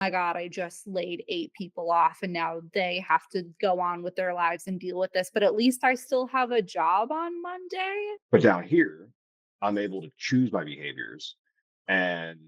my God, I just laid 8 people off and now they have to go on with their lives and deal with this, but at least I still have a job on Monday. But down here, I'm able to choose my behaviors. And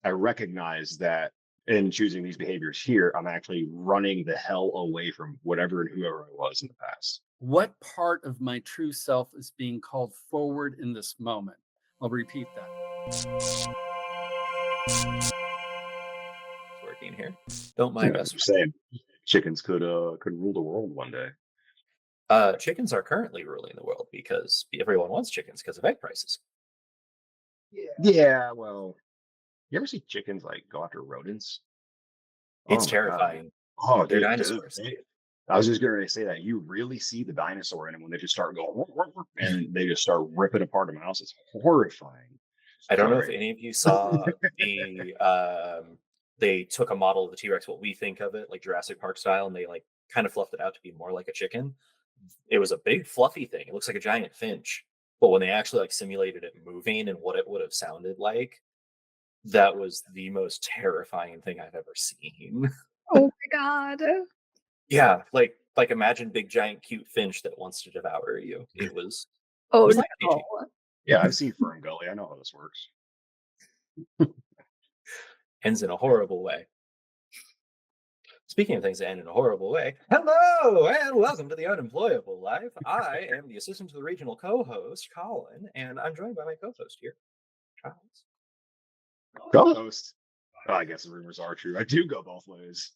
I recognize that in choosing these behaviors here, I'm actually running the hell away from whatever and whoever I was in the past. What part of my true self is being called forward in this moment? I'll repeat that. Working here. Don't Yeah, mind I'm us. just saying, chickens could rule the world one day. Chickens are currently ruling the world because everyone wants chickens because of egg prices. Yeah, well, you ever see chickens like go after rodents? It's Oh my god. terrifying. Oh, They're dude, dinosaurs. I was just going to say that you really see the dinosaur in them when they just start going "Woof, woof, woof," and they just start ripping apart a mouse. It's horrifying. I don't know if Sorry. any of you saw the they took a model of the T-Rex, what we think of it, like Jurassic Park style, and they like kind of fluffed it out to be more like a chicken. It was a big fluffy thing. It looks like a giant finch. But when they actually like simulated it moving and what it would have sounded like, that was the most terrifying thing I've ever seen. Oh my God. Yeah, like imagine big giant cute finch that wants to devour you. It Oh was life changing. no. Yeah, I've seen Fern Gully. I know how this works. Ends in a horrible way. Speaking of things that end in a horrible way, hello and welcome to the Unemployable Life. I am the assistant to the regional co-host, Colin, and I'm joined by my co-host here, Charles. Co-host. Oh, I guess the rumors are true. I do go both ways.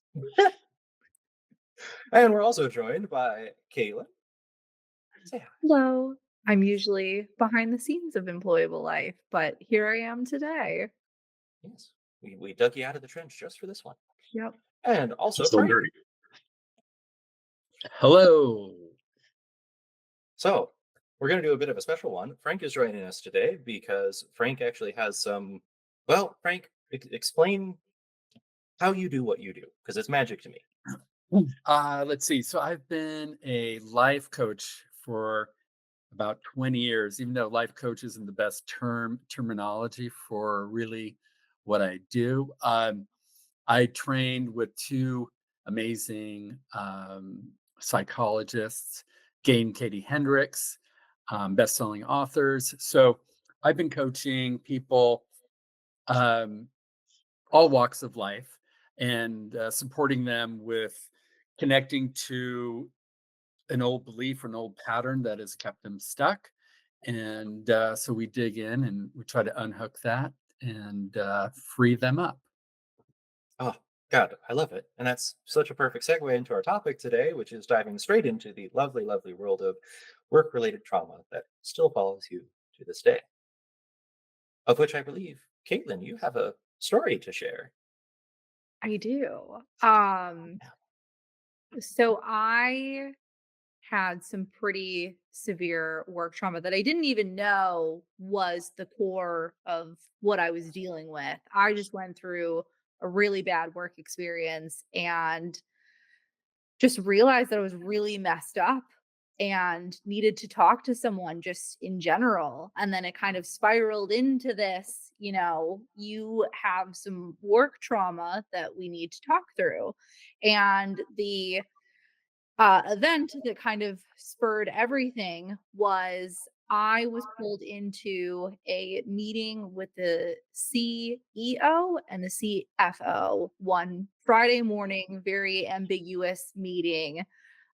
And we're also joined by Caitlin. Say hi. Hello. I'm usually behind the scenes of Employable Life, but here I am today. Yes, we dug you out of the trench just for this one. Yep. And also Still Frank. dirty. Hello. So we're going to do a bit of a special one. Frank is joining us today because Frank actually has some. Well, Frank, explain how you do what you do because it's magic to me. Let's see. So I've been a life coach for about 20 years, even though life coach isn't the best terminology for really what I do. I trained with two amazing psychologists, Gay and Katie Hendricks, best-selling authors. So I've been coaching people um, all walks of life and supporting them with connecting to an old belief or an old pattern that has kept them stuck. And so we dig in and we try to unhook that and free them up. Oh, God, I love it. And that's such a perfect segue into our topic today, which is diving straight into the lovely, lovely world of work related trauma that still follows you to this day. Of which I believe, Caitlin, you have a story to share. I do. So I had some pretty severe work trauma that I didn't even know was the core of what I was dealing with. I just went through a really bad work experience and just realized that I was really messed up and needed to talk to someone just in general. And then it kind of spiraled into this, you have some work trauma that we need to talk through. And the event that kind of spurred everything was I was pulled into a meeting with the CEO and the CFO one Friday morning, very ambiguous meeting.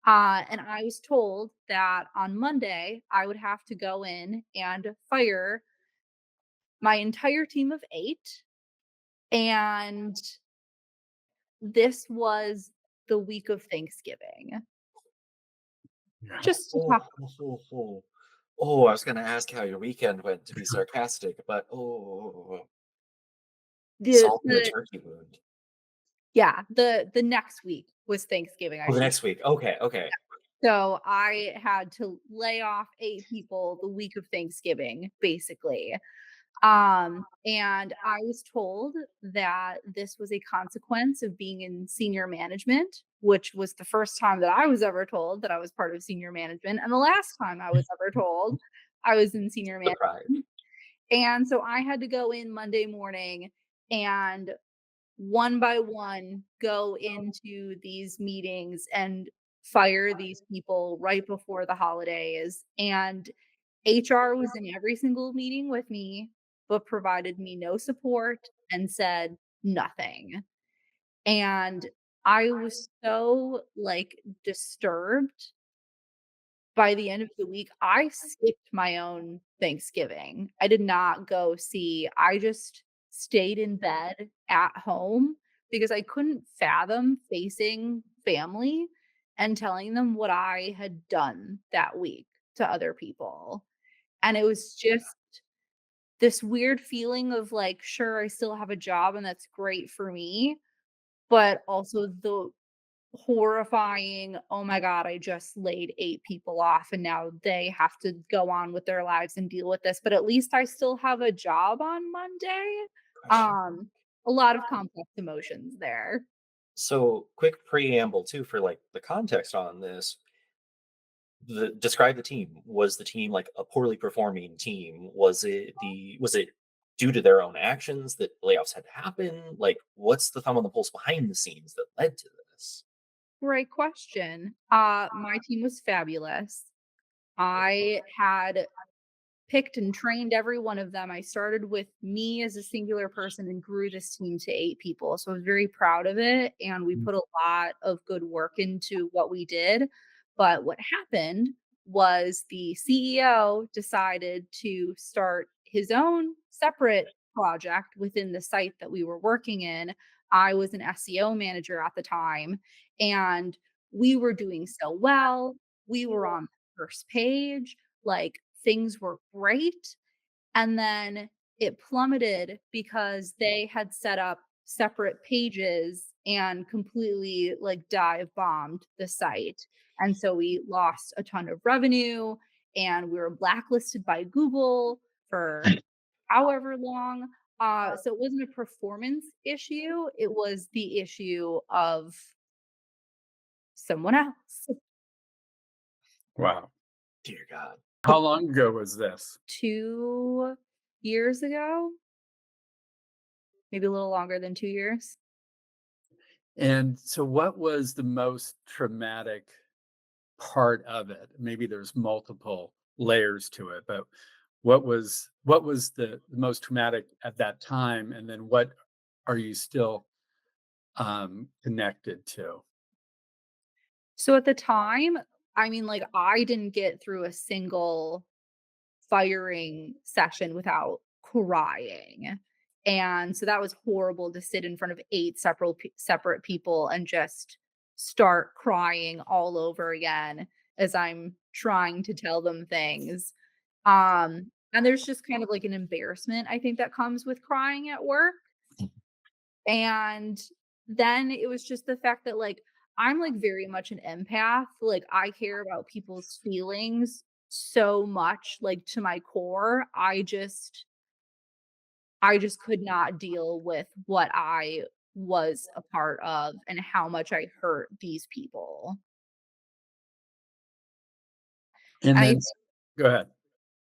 And I was told that on Monday, I would have to go in and fire my entire team of 8. And this was the week of Thanksgiving. Just to Oh, talk oh, oh, oh, I was going to ask how your weekend went to be sarcastic, but the salt in the the turkey wound. yeah, the next week was Thanksgiving, I Oh, the should. next week. Okay, okay. So I had to lay off 8 people the week of Thanksgiving, basically. And I was told that this was a consequence of being in senior management, which was the first time that I was ever told that I was part of senior management, and the last time I was ever told I was in senior Surprise. management. And so I had to go in Monday morning and one by one go into these meetings and fire these people right before the holidays. And HR was in every single meeting with me, but provided me no support and said nothing. And I was so, like, disturbed by the end of the week. I skipped my own Thanksgiving. I did not go see I just stayed in bed at home because I couldn't fathom facing family and telling them what I had done that week to other people. And it was just this weird feeling of like, sure, I still have a job and that's great for me, but also the horrifying, "Oh my god, I just laid 8 people off and now they have to go on with their lives and deal with this, but at least I still have a job on Monday." Gotcha. Um, a lot of complex emotions there. So, quick preamble too for like the context on this. Describe the team. Was the team like a poorly performing team? Was it due to their own actions that layoffs had to happen? Like, what's the thumb on the pulse behind the scenes that led to this? Great question. My team was fabulous. I had picked and trained every one of them. I started with me as a singular person and grew this team to 8 people. So I was very proud of it, and we Mm. put a lot of good work into what we did. But what happened was the CEO decided to start his own separate project within the site that we were working in. I was an SEO manager at the time, and we were doing so well. We were on the first page, like, things were great, and then it plummeted because they had set up separate pages and completely, like, dive bombed the site, and so we lost a ton of revenue, and we were blacklisted by Google for however long. So it wasn't a performance issue, it was the issue of someone else. Wow. Dear God. How long ago was this? 2 years ago? Maybe a little longer than 2 years. And so what was the most traumatic part of it? Maybe there's multiple layers to it, but what was the most traumatic at that time? And then what are you still connected to? So at the time, I mean, like, I didn't get through a single firing session without crying, and so that was horrible to sit in front of 8 separate people and just start crying all over again as I'm trying to tell them things. And there's just kind of like an embarrassment, I think, that comes with crying at work. And then it was just the fact that, like, I'm, like, very much an empath, like, I care about people's feelings so much, like, to my core. I just could not deal with what I was a part of and how much I hurt these people. And And then go ahead.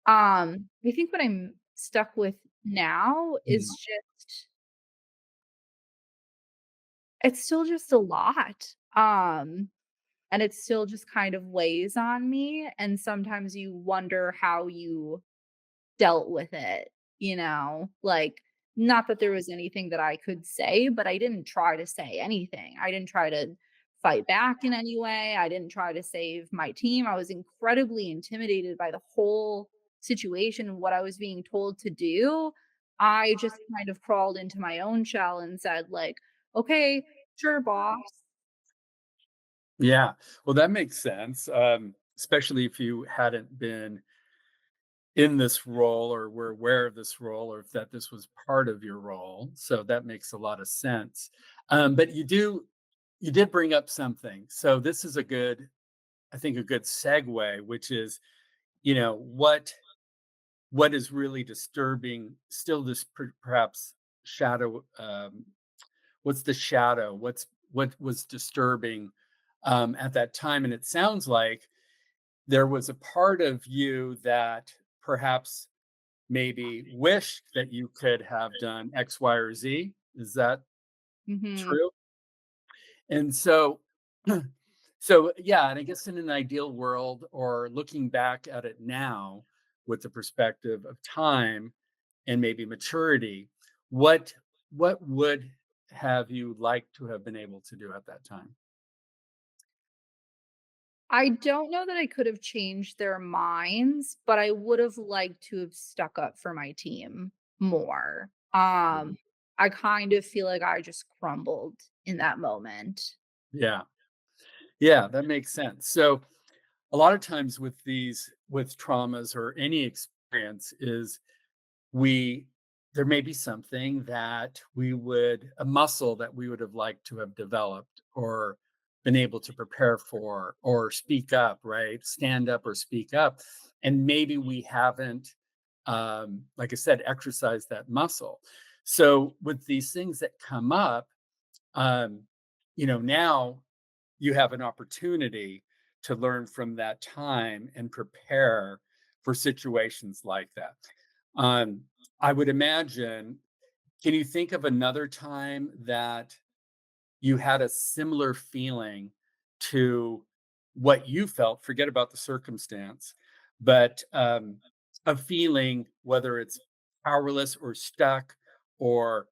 I think what I'm stuck with now is Mhm. just it's still just a lot. And it still just kind of weighs on me, and sometimes you wonder how you dealt with it, you know? Like, not that there was anything that I could say, but I didn't try to say anything. I didn't try to fight back in any way. I didn't try to save my team. I was incredibly intimidated by the whole situation and what I was being told to do. I just kind of crawled into my own shell and said, like, "Okay, sure, boss." Yeah. Well, that makes sense. Especially if you hadn't been in this role or were aware of this role or if that this was part of your role. So that makes a lot of sense. But you did bring up something. So this is a good, I think a good segue, which is, what is really disturbing, still this perhaps shadow, what's the shadow? What was disturbing at that time? And it sounds like there was a part of you that perhaps maybe wished that you could have done X, Y, or Z. Is that Mhm. True. And so, so yeah, and I guess in an ideal world, or looking back at it now with the perspective of time and maybe maturity, what what would have you liked to have been able to do at that time? I don't know that I could have changed their minds, but I would have liked to have stuck up for my team more. Mhm. I kind of feel like I just crumbled in that moment. Yeah, yeah, that makes sense. So a lot of times with traumas or any experience is we there may be something that we would a muscle that we would have liked to have developed or been able to prepare for or speak up, right? Stand up or speak up. And maybe we haven't, like I said, exercised that muscle. So with these things that come up, um, now you have an opportunity to learn from that time and prepare for situations like that. Um, I would imagine, can you think of another time that you had a similar feeling to what you felt? Forget about the circumstance, but a feeling, whether it's powerless or stuck or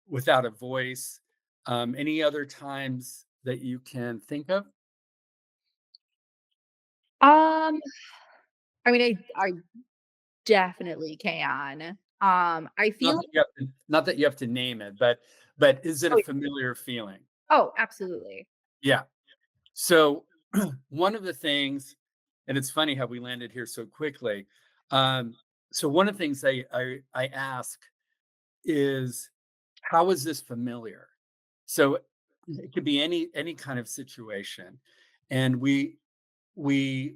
without a voice. Any other times that you can think of? Um, I mean, I definitely can. I Not feel that you have to not that you have to name it, but is it a oh, familiar feeling? oh, absolutely. Yeah. So one of the things, and it's funny how we landed here so quickly. Um, so one of the things I ask is, how is this familiar? So it could be any kind of situation, and we may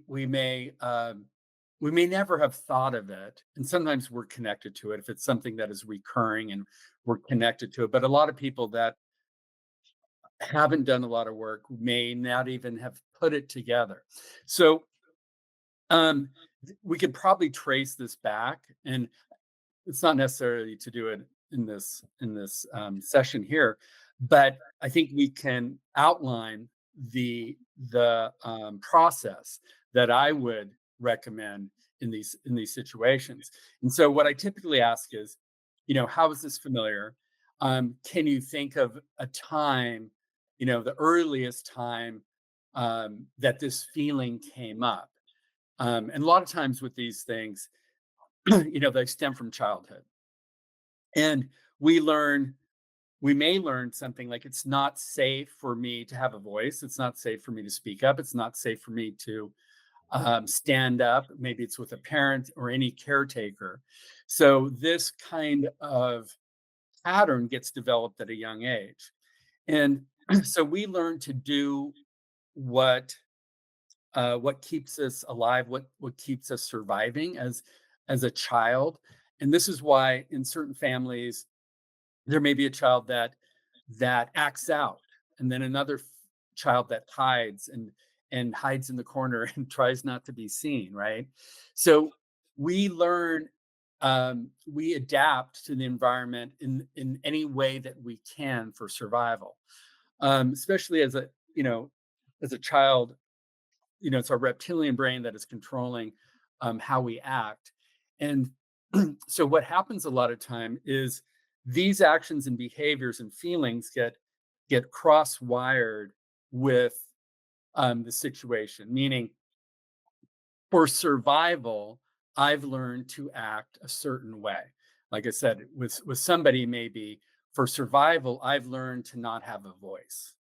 never have thought of it, and sometimes we're connected to it if it's something that is recurring and we're connected to it. But a lot of people that haven't done a lot of work may not even have put it together. So um, we could probably trace this back, and it's not necessarily to do it in this session here, but I think we can outline the process that I would recommend in these situations. And so, what I typically ask is, how is this familiar? Can you think of a time, the earliest time that this feeling came up? And a lot of times with these things, they stem from childhood. And we learn, we may learn something like it's not safe for me to have a voice. It's not safe for me to speak up. It's not safe for me to stand up. Maybe it's with a parent or any caretaker. So this kind of pattern gets developed at a young age. And so we learn to do what what keeps us alive, what keeps us surviving as a child. And this is why in certain families there may be a child that acts out, and then another child that hides and hides in the corner and tries not to be seen, right? So we learn, we adapt to the environment in any way that we can for survival, especially as a child. It's our reptilian brain that is controlling how we act. And so what happens a lot of time is these actions and behaviors and feelings get cross wired with the situation, meaning for survival, I've learned to act a certain way. Like I said, with somebody, maybe for survival, I've learned to not have a voice.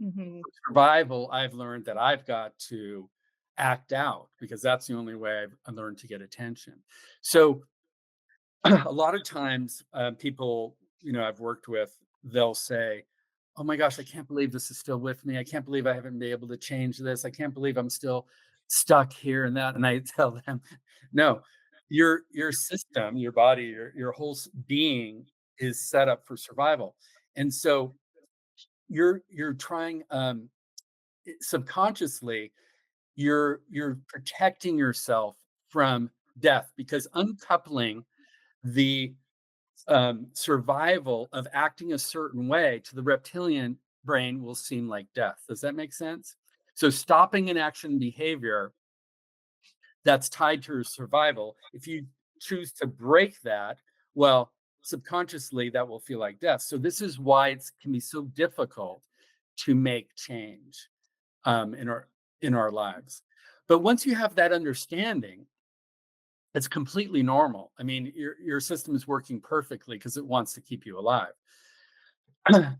Mhm. Survival, I've learned that I've got to act out because that's the only way I learned to get attention. So a lot of times, people, I've worked with, they'll say, "Oh my gosh, I can't believe this is still with me. I can't believe I haven't been able to change this. I can't believe I'm still stuck here and that." And I tell them, "No, your system, your body, your whole being is set up for survival." And so you're trying subconsciously, you're protecting yourself from death because uncoupling the survival of acting a certain way to the reptilian brain will seem like death. Does that make sense? So stopping an action behavior that's tied to your survival, if you choose to break that, well, subconsciously that will feel like death. So this is why it can be so difficult to make change in our lives. But once you have that understanding, it's completely normal. I mean, your system is working perfectly because it wants to keep you alive.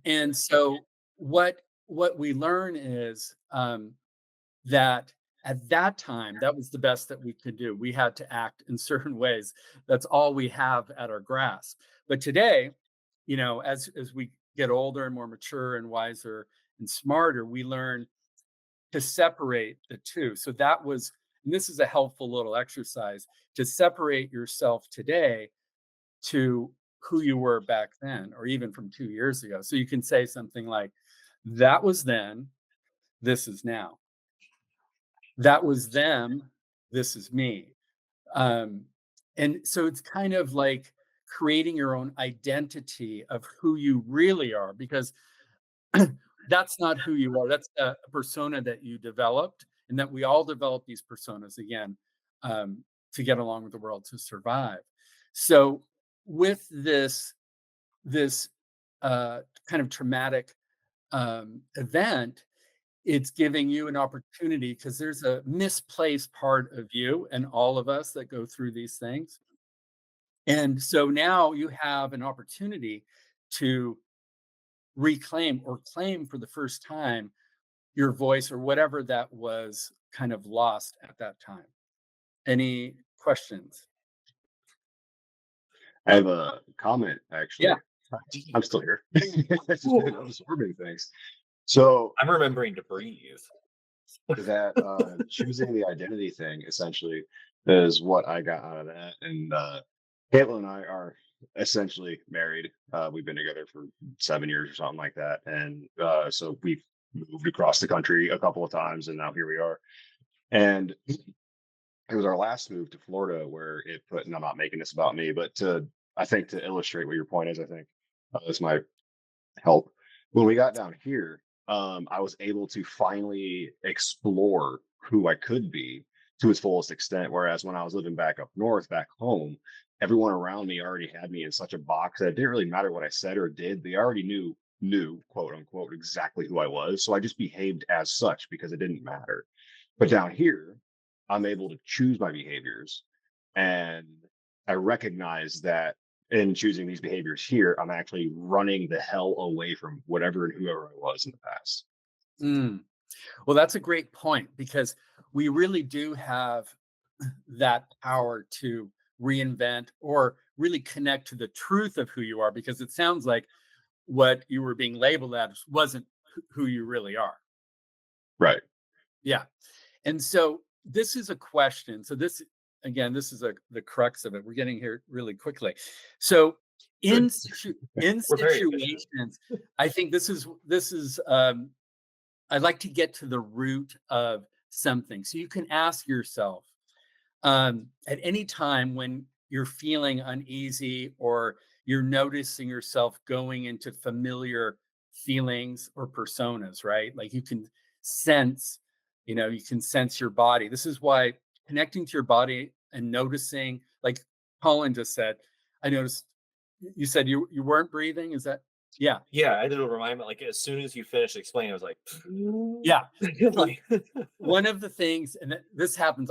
And so what we learn is that at that time, that was the best that we could do. We had to act in certain ways. That's all we have at our grasp. But today, as we get older and more mature and wiser and smarter, we learn to separate the two. So that was, and this is a helpful little exercise to separate yourself today to who you were back then, or even from 2 years ago. So you can say something like, that was then, this is now. That was them, this is me. Um, and so it's kind of like creating your own identity of who you really are, because that's not who you are. That's a persona that you developed, and that we all develop these personas again to get along with the world, to survive. So with this kind of traumatic event, it's giving you an opportunity because there's a misplaced part of you and all of us that go through these things. And so now you have an opportunity to reclaim or claim for the first time your voice or whatever that was kind of lost at that time. Any questions? I have a comment Yeah. actually. I'm Deep. still here. It's just been absorbing things. So I'm remembering to breathe. that choosing the identity thing essentially is what I got out of that. And Caitlin and I are essentially married. We've been together for 7 years or something like that. And so we've moved across the country a couple of times, and now here we are. And it was our last move to Florida where it put, and I'm not making this about me, but I think to illustrate what your point is, I think this might help. When we got down here, I was able to finally explore who I could be to its fullest extent. Whereas when I was living back up north, back home, everyone around me already had me in such a box that it didn't really matter what I said or did. They already knew, quote unquote, exactly who I was. So I just behaved as such because it didn't matter. But down here, I'm able to choose my behaviors, and I recognize that in choosing these behaviors here, I'm actually running the hell away from whatever and whoever I was in the past. Mm. Well, that's a great point, because we really do have that power to reinvent or really connect to the truth of who you are, because it sounds like what you were being labeled as wasn't who you really are. Right. Yeah. And so this is a question. So this, again, this is the crux of it. We're getting here really quickly. So Good. in We're very efficient. situations, I think this is I'd like to get to the root of something. So you can ask yourself, at any time when you're feeling uneasy, or you're noticing yourself going into familiar feelings or personas, right? Like sense, you can sense your body. This is why connecting to your body and noticing, like Colin just said, I noticed you said you weren't breathing. Is that? Yeah. Yeah, I did a reminder. Like as soon as you finished explaining, I was like, Yeah. So like, one of the things, and this happens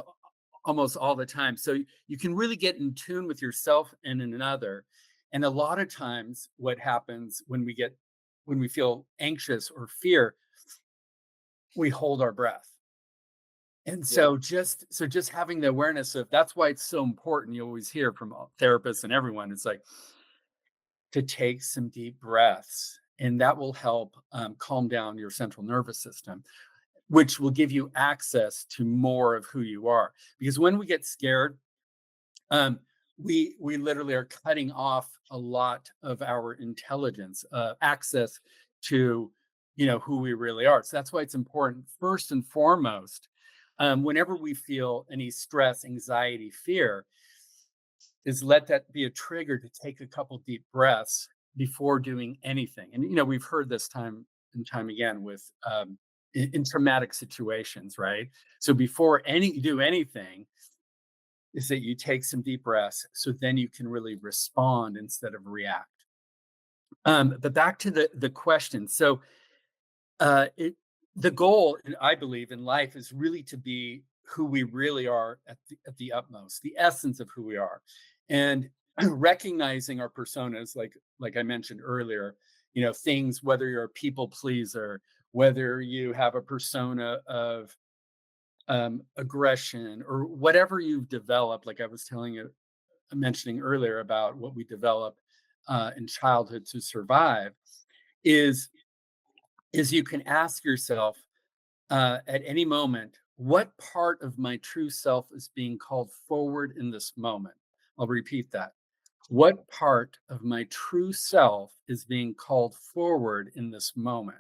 almost all the time. So you can really get in tune with yourself and in another. And a lot of times what happens when we feel anxious or fear, we hold our breath. And Yeah. so just having the awareness of, that's why it's so important. You always hear from therapists and everyone, it's like to take some deep breaths, and that will help calm down your central nervous system, which will give you access to more of who you are. Because when we get scared, um, we literally are cutting off a lot of our intelligence, access to who we really are. So that's why it's important, first and foremost, whenever we feel any stress, anxiety, fear, is let that be a trigger to take a couple deep breaths before doing anything. And we've heard this time and time again with in traumatic situations, right? So before you do anything, is that you take some deep breaths so then you can really respond instead of react. But back to the question. So it the goal, I believe, in life is really to be who we really are at the utmost, the essence of who we are, and recognizing our personas, like I mentioned earlier. Things, whether you're a people pleaser, whether you have a persona of aggression, or whatever you've developed. Like I was mentioning earlier about what we develop in childhood to survive, is you can ask yourself at any moment, what part of my true self is being called forward in this moment? I'll repeat that. What part of my true self is being called forward in this moment?